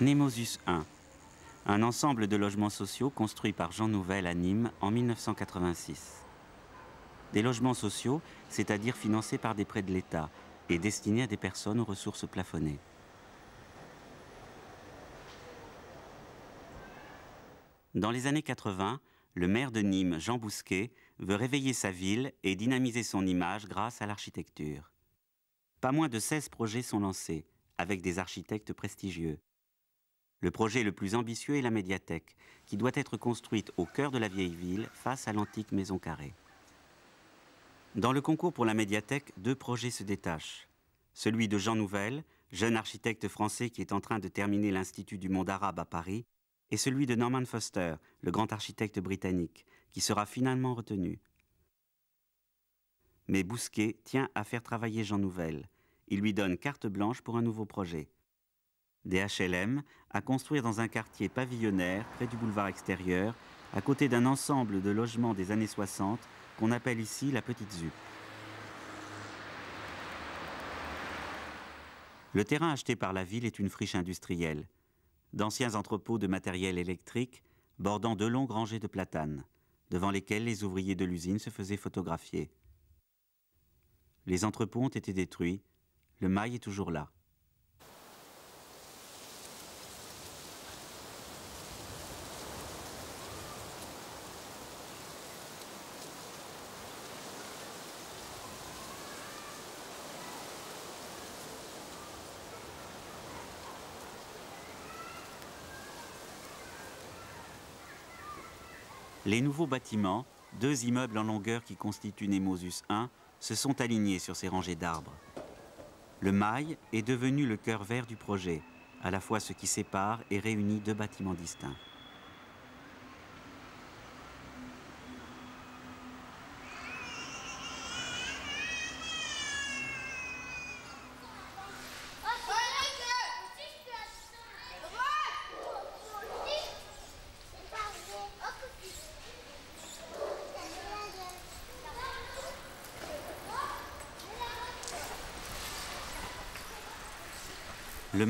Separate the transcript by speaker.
Speaker 1: Nemosus 1, un ensemble de logements sociaux construits par Jean Nouvel à Nîmes en 1986. Des logements sociaux, c'est-à-dire financés par des prêts de l'État et destinés à des personnes aux ressources plafonnées. Dans les années 80, le maire de Nîmes, Jean Bousquet, veut réveiller sa ville et dynamiser son image grâce à l'architecture. Pas moins de 16 projets sont lancés, avec des architectes prestigieux. Le projet le plus ambitieux est la médiathèque, qui doit être construite au cœur de la vieille ville, face à l'antique maison carrée. Dans le concours pour la médiathèque, 2 projets se détachent. Celui de Jean Nouvel, jeune architecte français qui est en train de terminer l'Institut du monde arabe à Paris, et celui de Norman Foster, le grand architecte britannique, qui sera finalement retenu. Mais Bousquet tient à faire travailler Jean Nouvel. Il lui donne carte blanche pour un nouveau projet. Des HLM à construire dans un quartier pavillonnaire près du boulevard extérieur, à côté d'un ensemble de logements des années 60 qu'on appelle ici la Petite ZUP. Le terrain acheté par la ville est une friche industrielle. D'anciens entrepôts de matériel électrique bordant 2 longues rangées de platanes, devant lesquels les ouvriers de l'usine se faisaient photographier. Les entrepôts ont été détruits, le mail est toujours là. Les nouveaux bâtiments, 2 immeubles en longueur qui constituent Nemosus 1, se sont alignés sur ces rangées d'arbres. Le mail est devenu le cœur vert du projet, à la fois ce qui sépare et réunit 2 bâtiments distincts. Le